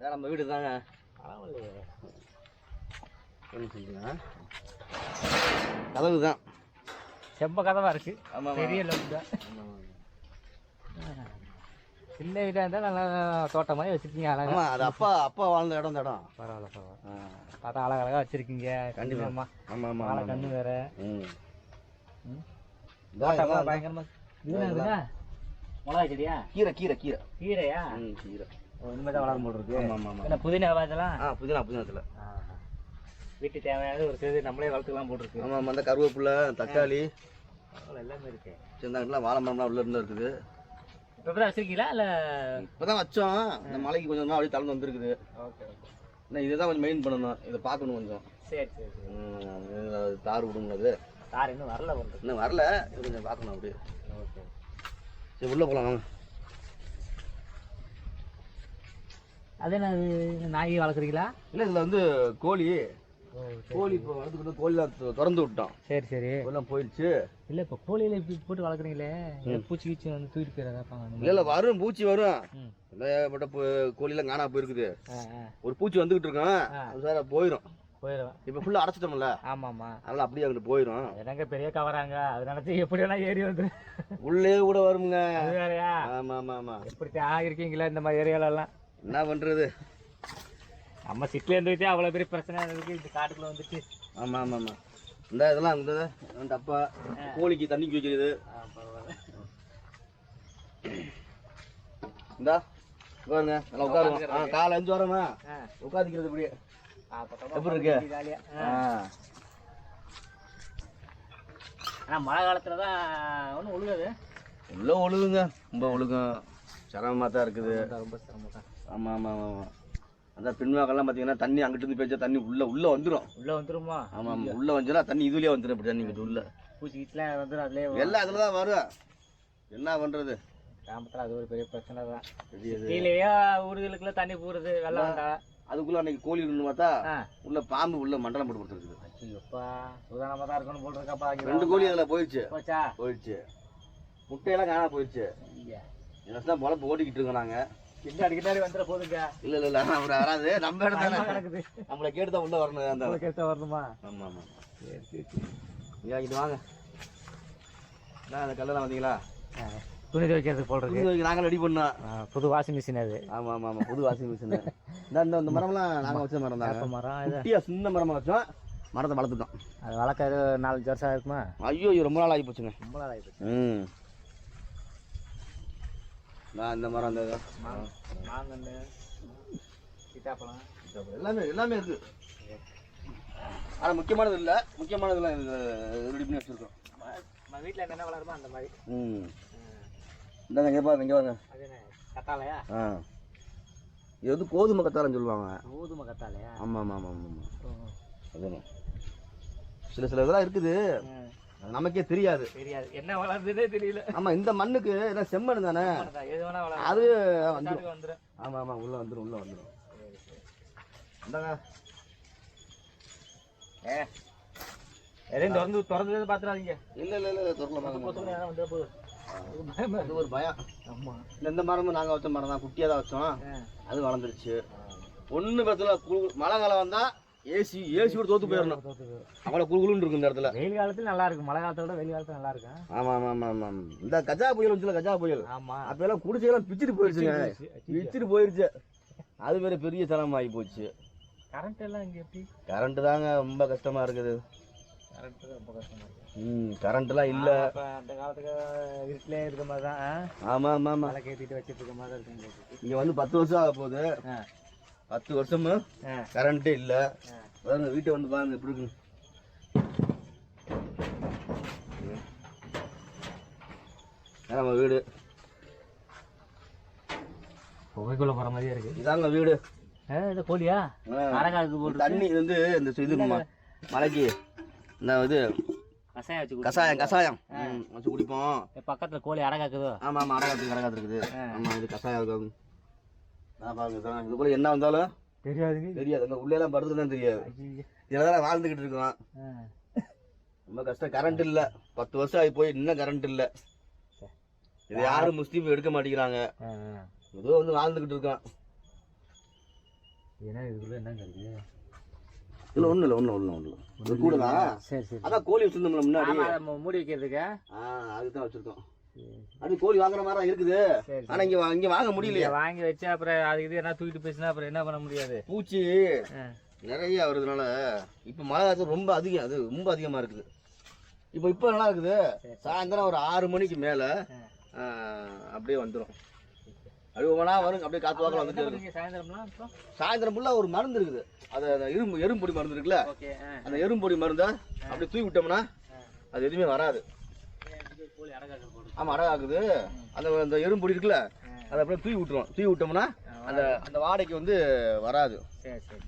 நம்ம வீடு தாங்க. கதவு தான் செம்ப கதவா இருக்கு. ஆமாம், பெரிய லவ் தான். சின்ன வீடாக இருந்தால் நல்லா தோட்டமாக வச்சுருக்கீங்க. அழகா அது அப்பா அப்பா வாழ்ந்த இடம் இந்த இடம். பரவாயில்ல பரவாயில்ல. பார்த்தா அழகழகாக வச்சுருக்கீங்க. கண்டிப்பாம்மா. ஆமாம் ஆமாம். வாழை கண்ணு வேறு. தோட்டமாக பயங்கரமாக இதுனா மிளகா செடியா? கீரை கீரை கீரை கீரையா? கீரை இனிமேல் தான் வளரும் போல் இருக்கு. ஆமாம் ஆமாம். இல்லை புதினா இதெல்லாம்? புதினா புதினத்தில் வீட்டு தேவையானது ஒரு சிறிது நம்மளே வளர்த்துக்கலாம் போட்டிருக்கு. ஆமாம் ஆமாம். அந்த கருவேப்பிலை தக்காளி எல்லாமே இருக்கு. சின்னங்கள்லாம் வாழை மரம்லாம் உள்ள இருந்து இருக்குது. இப்போ தான் வச்சிருக்கீங்களா? இல்லை இப்போ தான் வச்சோம். இந்த மலைக்கு கொஞ்சம் அப்படியே தளர்ந்து வந்துருக்குது. Okay okay. இன்னும் இதை தான் கொஞ்சம் மெயின் பண்ணணும். இதை பார்க்கணும் கொஞ்சம். சரி சரி சரி. தார் விடுங்களது தார் இன்னும் வரல பண்ணுறது. இன்னும் வரல. இது கொஞ்சம் பார்க்கணும் அப்படியே. ஓகே சரி உள்ளே போகலாம் வாங்க. அதே நான் நாய் வளர்க்குறீங்களா? இல்லை இதில் வந்து கோழி கோழி இப்போ வளர்த்துக்கிட்டு கோழிலாம் திறந்து விட்டோம். சரி சரி. எல்லாம் போயிடுச்சு. இல்லை இப்போ கோழியில் இப்படி போட்டு வளர்க்குறீங்களே, பூச்சி கீச்சி வந்து தூக்கிட்டு போயிடாதான்? இல்லை இல்லை வரும், பூச்சி வரும். ஏகப்பட்ட கோழிலாம் காணா போயிருக்குது. ஒரு பூச்சி வந்துகிட்டு இருக்கோம் சார், போயிடும். இப்போ ஃபுல்லாக அடைச்சிட்டோம்ல. ஆமாம்மா. அதனால அப்படியே அங்கிட்டு போயிடும். என்னங்க பெரிய கவராங்க, அது நினச்சி எப்படி வேணா ஏறி வந்து உள்ளே கூட வருங்க. அது வேறையா? ஆமாம் ஆமாம் ஆமாம். எப்படித்தான் இருக்கீங்களா இந்த மாதிரி ஏரியாலெல்லாம்? என்ன பண்ணுறது, நம்ம சிட்டில் இருந்துக்கிட்டே அவ்வளோ பெரிய பிரச்சனை இருக்குது. இந்த காட்டுக்குள்ளே வந்துட்டு. ஆமாம் ஆமாம் ஆமாம். இந்த இதெல்லாம் இந்த டப்பா கோழிக்கு தண்ணிக்கு வைக்கிறது. இந்தா உட்காருங்க, நல்லா உட்காருவோம். காலை 5 வாரமா உட்காந்துக்கிறது இப்படியே. எப்படி இருக்கு? ஆனால் மழை காலத்தில் தான் ஒன்றும் ஒழுகாது. உள்ள ஒழுகுங்க, ரொம்ப ஒழுகும். சிரமமாக தான் இருக்குது. ரொம்ப சிரமம் தான். ஆமாம் ஆமாம் ஆமாம். அந்த பின்வாக்கெல்லாம் பார்த்தீங்கன்னா தண்ணி அங்கிட்டு இருந்து பேச்சா தண்ணி உள்ளே வந்துடும். உள்ளே வந்துருமா? ஆமாம் ஆமாம். உள்ளே வந்துச்சுன்னா தண்ணி இதுலேயே வந்துடும். இப்படி தண்ணி இங்கிட்டு உள்ள பூச்சி கீச்செலாம் வந்துடும். அதுலேயே எல்லாம் அதில் தான் வரும். என்ன பண்ணுறது, கிராமத்தில் அது ஒரு பெரிய பிரச்சனை தான். கீழேயே ஊர்களுக்குள்ள தண்ணி போகிறது வெள்ளம் வந்தா. அதுக்குள்ள அன்னைக்கு கோழி இருந்து பார்த்தா உள்ள பாம்பு உள்ள மண்டலம் போட்டு கொடுத்துருக்குது. ஐயோப்பா, சுதானமாக தான் இருக்கணும் போல் இருக்காப்பா. 2 கோழி அதில் போயிடுச்சு. போச்சா? போயிடுச்சு. முட்டையெல்லாம் காணா போயிடுச்சு. தான் பொழப்பு ஓட்டிக்கிட்டு இருக்கோம் நாங்கள். கிட்ட அடிக்கிட்டாடி வந்துட போதுங்க. இல்லை இல்லை இல்லை, அவர் வராது. நம்ம இடத்துல நடக்குது. நம்மளை கேட்டு தான் உள்ள வரணும். அந்த கேட்டு வரணுமா? ஆமாம் ஆமாம். சரி சரி சரி. இங்கே வாங்கிட்டு வாங்க. அந்த கல்லெல்லாம் வந்தீங்களா? துணி துவைக்கிறதுக்கு போல் இருக்கு. நாங்கள் ரெடி பண்ணோம். புது வாஷிங் மிஷின் அது. ஆமாம் ஆமாம் ஆமாம். புது வாஷிங் மிஷின். இந்த மரம்லாம் நாங்கள் வச்ச மரம் தான். மரம் குட்டியாக சின்ன மரமாக வச்சோம். மரத்தை வளர்த்துட்டோம். அது வளர்க்க 4-5 வருஷம் இருக்குமா? ஐயோ ரொம்ப நாள் ஆகி போச்சுங்க. ரொம்ப நாள் ஆகி போச்சு. இந்த மரம் அந்த மாங்கன்று சீத்தாப்பழம் எல்லாமே எல்லாமே இருக்கு. ஆனால் முக்கியமானது இல்லை, முக்கியமானதெல்லாம் ரெடி பண்ணி வச்சுருக்கோம். நம்ம வீட்டில் என்னென்ன வளருமோ அந்த மாதிரி. இந்தாங்க இங்கே பாருங்க, இங்கே வாங்க. அது என்ன கத்தாழையா? இது வந்து கோதுமை கத்தாழைன்னு சொல்லுவாங்க. கோதுமை கத்தாழையா? ஆமாம் ஆமாம் ஆமாம் ஆமாம். அதுதான் சில இதெல்லாம் இருக்குது, நமக்கே தெரியாது. என்ன வளர்ந்ததே தெரியல. ஆமாம், இந்த மண்ணுக்கு என்ன செம்மண் தானே, அது வந்துடும். ஆமாம் ஆமாம், உள்ளே வந்துடும் உள்ளே வந்துடும். இந்தாங்க. எதையும் திறந்து பார்த்துடாதீங்க. இல்லை இல்லை இல்லை, திறக்கல. அது ஒரு பயம். ஆமாம். இந்த மரமும் நாங்கள் வச்ச மரம் தான், குட்டியாக தான் வச்சோம். அது வளர்ந்துருச்சு. ஒன்று பக்கத்தில் மழை காலம் வந்தால் ஏசி கூட தோத்து போயிடணும். அவ்வளோ குழுன்னு இருக்கும் இந்த இடத்துல. வெயில் காலத்தில் நல்லா இருக்கும், மழை காலத்தை விட வெயில் காலத்தில் நல்லா இருக்கும். ஆமாம் ஆமாம் ஆமாம் ஆமாம். இந்த கஜா புயல் வந்துச்சுல, கஜா புயல். ஆமாம். அப்போல்லாம் குடிச்செல்லாம் பிச்சுட்டு போயிடுச்சுங்க. பிச்சுட்டு போயிடுச்சு. அது வேறு பெரிய சிரமம் ஆகி போச்சு. கரண்ட் எல்லாம் இங்கே எப்படி? கரண்ட்டு தாங்க ரொம்ப கஷ்டமாக இருக்குது. கரண்ட் ரொம்ப கஷ்டமாக இருக்குது. கரண்ட்லாம் இல்லை. அந்த காலத்துக்கு இருட்டிலே இருக்க மாதிரி தான். ஆமாம் ஆமாம் ஆமாம். மழை கேட்டிட்டு வச்சுட்டு இருக்க மாதிரி தான் இருக்கும். இங்கே வந்து 10 வருஷம் ஆக போகுது. 10 வருஷமும் கரண்ட்டே இல்லை. வீட்டை வந்து பாருங்க எப்படி இருக்கு. நம்ம வீடு புகைக்குள்ள போகிற மாதிரியே இருக்கு. இதாங்க வீடு. இது கோழியா? மரக்காலத்துக்கு போட்டு தண்ணி வந்து இந்த இது மலைக்கு இந்த இது கசாயம் வச்சு குடிப்போம். பக்கத்தில் கோழி அடகாக்குதோ? ஆமாம் ஆமாம், அடகாத்து இருக்குது. ஆமாம், இது கசாயம் இருக்கும். பாருங்க, இதுக்குள்ள என்ன வந்தாலும் தெரியாது. அந்த உள்ளேலாம் படுத்துட்டு தான் தெரியாது. இதெல்லாம் வாழ்ந்துக்கிட்டு இருக்கோம். ரொம்ப கஷ்டம். கரண்ட் இல்லை. 10 வருஷம் ஆகி போய் இன்னும் கரண்ட் இல்லை. இது யாரும் முஸ்லீம் எடுக்க மாட்டேங்கிறாங்க. ஏதோ வந்து வாழ்ந்துக்கிட்டு இருக்கோம். ஏன்னா இதுக்குள்ள என்னங்க இருக்கு? இல்லை ஒன்றும் இல்லை ஒன்றும் இல்லை இது கூடதா. சரி சரி. அதான் கோழி வச்சுருந்தோம்ல முன்னாடி. மூடி வைக்கிறதுக்கா? அதுக்கு தான் வச்சுருக்கோம். அது கோழி வாங்குற மாதிரி தான் இருக்குது. ஆனால் இங்கே வாங்க முடியலையா? வாங்கி வச்சு அப்புறம் அதுக்கு இது என்ன தூக்கிட்டு போச்சுன்னா அப்புறம் என்ன பண்ண முடியாது. பூச்சி நிறைய வருதுனால இப்போ மழை காலத்து ரொம்ப அதிகம், அது ரொம்ப அதிகமாக இருக்குது. இப்போ நல்லா இருக்குது. சாயந்தரம் ஒரு 6 மணிக்கு மேலே அப்படியே வந்துடும். அப்படியே ஒவ்வொன்றா வரும். அப்படியே காற்று வாக்கில் வந்துட்டு இருக்கு. சாயந்தரம் ஃபுல்லாக ஒரு மருந்து இருக்குது. அது எறும்பொடி மருந்து இருக்குல்ல, அந்த எறும்பொடி மருந்தை அப்படியே தூக்கி விட்டோம்னா அது எதுவுமே வராது. ஆமாம், அடகாக்குது. அந்த எறும்பொடி இருக்குல்ல, அதை அப்படியே தூக்கி விட்டுருவோம். தூக்கி விட்டோம்னா அந்த வாடைக்கு வந்து வராது. சரி சரி.